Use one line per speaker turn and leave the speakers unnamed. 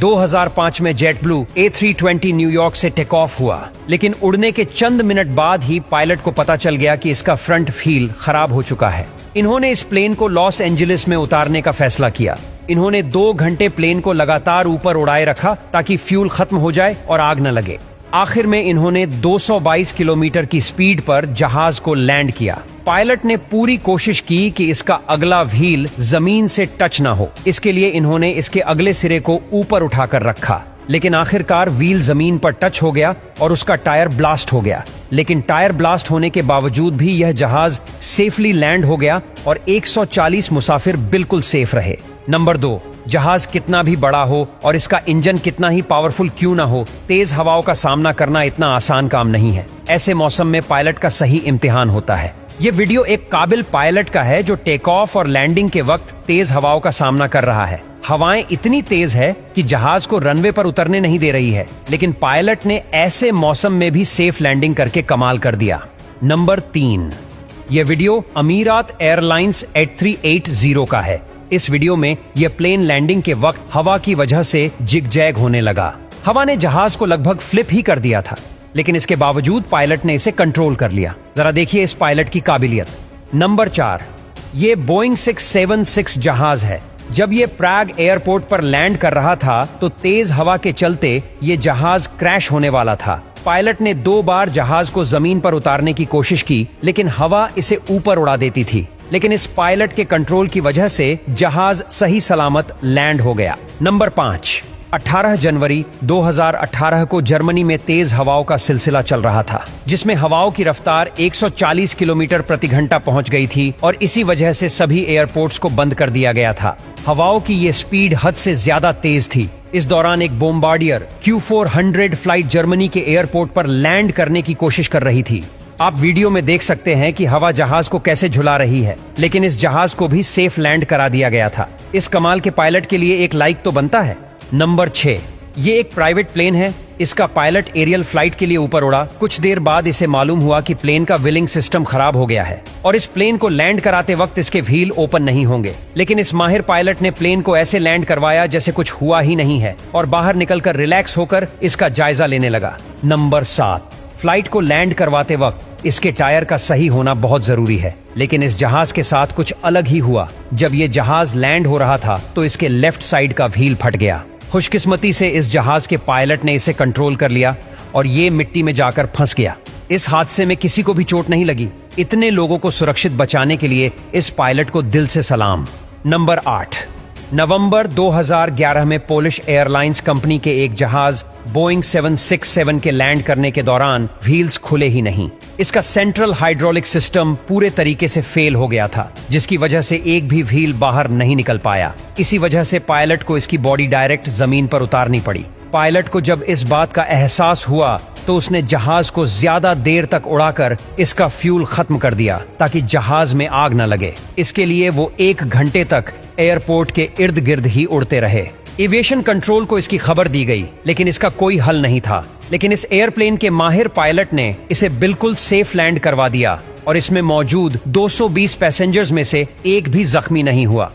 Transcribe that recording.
2005 में jet blue A320 New York से take off हुआ, लेकिन उड़ने के चंद मिनट बाद ही पायलट को पता चल गया कि इसका फ्रंट व्हील खराब हो चुका है। इन्होंने इस प्लेन को लॉस एंजलिस में उतारने का फैसला किया। इन्होंने 2 घंटे प्लेन को लगातार ऊपर उड़ाए रखा ताकि फ्यूल खत्म हो जाए और आग न लगे। आखिर में इन्होंने 222 किलोमीटर की स्पीड पर जहाज को लैंड किया। पायलट ने पूरी कोशिश की कि इसका अगला व्हील जमीन से टच ना हो। इसके लिए इन्होंने इसके अगले सिरे को ऊपर उठाकर रखा, लेकिन आखिरकार व्हील जमीन पर टच हो गया और उसका टायर ब्लास्ट हो गया। लेकिन टायर ब्लास्ट होने के बावजूद भी यह जहाज सेफली लैंड हो गया और 140 मुसाफिर बिल्कुल सेफ रहे। नंबर 2, जहाज कितना भी बड़ा हो और इसका इंजन कितना ही पावरफुल क्यों ना हो, तेज हवाओं का सामना करना इतना आसान काम नहीं है। ऐसे मौसम में पायलट का सही इम्तिहान होता है। ये वीडियो एक काबिल पायलट का है जो टेक ऑफ और लैंडिंग के वक्त तेज हवाओं का सामना कर रहा है। हवाएं इतनी तेज है कि जहाज को रनवे पर उतरने नहीं दे रही है, लेकिन पायलट ने ऐसे मौसम में भी सेफ लैंडिंग करके कमाल कर दिया। नंबर 3, यह वीडियो अमीरात एयरलाइंस 8380 का है। इस वीडियो में यह प्लेन लैंडिंग के वक्त हवा की वजह से जिग जैग होने लगा। हवा ने जहाज को लगभग फ्लिप ही कर दिया था, लेकिन इसके बावजूद पायलट ने इसे कंट्रोल कर लिया। जरा देखिए इस पायलट की काबिलियत। नंबर 4, ये बोइंग 676 जहाज है। जब ये प्रैग एयरपोर्ट पर लैंड कर रहा था तो तेज हवा के चलते ये जहाज क्रैश होने वाला था। पायलट ने 2 बार जहाज को जमीन पर उतारने की कोशिश की, लेकिन हवा इसे ऊपर उड़ा देती थी। लेकिन इस पायलट के कंट्रोल की वजह से जहाज सही सलामत लैंड हो गया। नंबर 5, 18 जनवरी 2018 को जर्मनी में तेज हवाओं का सिलसिला चल रहा था, जिसमें हवाओं की रफ्तार 140 किलोमीटर प्रति घंटा पहुंच गई थी और इसी वजह से सभी एयरपोर्ट्स को बंद कर दिया गया था। हवाओं की ये स्पीड हद से ज्यादा तेज थी। इस दौरान एक बोम्बार्डियर Q400 फ्लाइट जर्मनी के एयरपोर्ट पर लैंड करने की कोशिश कर रही थी। आप वीडियो में देख सकते हैं कि हवा जहाज को कैसे झुला रही है, लेकिन इस जहाज को भी सेफ लैंड करा दिया गया था। इस कमाल के पायलट के लिए एक लाइक तो बनता है। नंबर 6, ये एक प्राइवेट प्लेन है। इसका पायलट एरियल फ्लाइट के लिए ऊपर उड़ा। कुछ देर बाद इसे मालूम हुआ कि प्लेन का व्हीलिंग सिस्टम खराब हो गया है और इस प्लेन को लैंड कराते वक्त इसके व्हील ओपन नहीं होंगे। लेकिन इस माहिर पायलट ने प्लेन को ऐसे लैंड करवाया जैसे कुछ हुआ ही नहीं है और बाहर निकलकर रिलैक्स होकर इसका जायजा लेने लगा। नंबर 7, फ्लाइट को लैंड करवाते वक्त इसके टायर का सही होना बहुत जरूरी है, लेकिन इस जहाज के साथ कुछ अलग ही हुआ। जब ये जहाज लैंड हो रहा था तो इसके लेफ्ट साइड का व्हील फट गया। खुशकिस्मती से इस जहाज के पायलट ने इसे कंट्रोल कर लिया और ये मिट्टी में जाकर फंस गया। इस हादसे में किसी को भी चोट नहीं लगी। इतने लोगों को सुरक्षित बचाने के लिए इस पायलट को दिल से सलाम। नंबर 8, नवंबर 2011 में पोलिश एयरलाइंस कंपनी के एक जहाज बोइंग 767 के लैंड करने के दौरान व्हील्स खुले ही नहीं। इसका सेंट्रल हाइड्रोलिक सिस्टम पूरे तरीके से फेल हो गया था, जिसकी वजह से एक भी व्हील बाहर नहीं निकल पाया। इसी वजह से पायलट को इसकी बॉडी डायरेक्ट जमीन पर उतारनी पड़ी। पायलट को जब इस बात का एहसास हुआ तो उसने जहाज को ज्यादा देर तक उड़ाकर इसका फ्यूल खत्म कर दिया ताकि जहाज में आग न लगे। इसके लिए वो 1 घंटे तक एयरपोर्ट के इर्द गिर्द ही उड़ते रहे। एविएशन कंट्रोल को इसकी खबर दी गई, लेकिन इसका कोई हल नहीं था। लेकिन इस एयरप्लेन के माहिर पायलट ने इसे बिल्कुल सेफ लैंड करवा दिया और इसमें मौजूद 220 पैसेंजर्स में से एक भी जख्मी नहीं हुआ।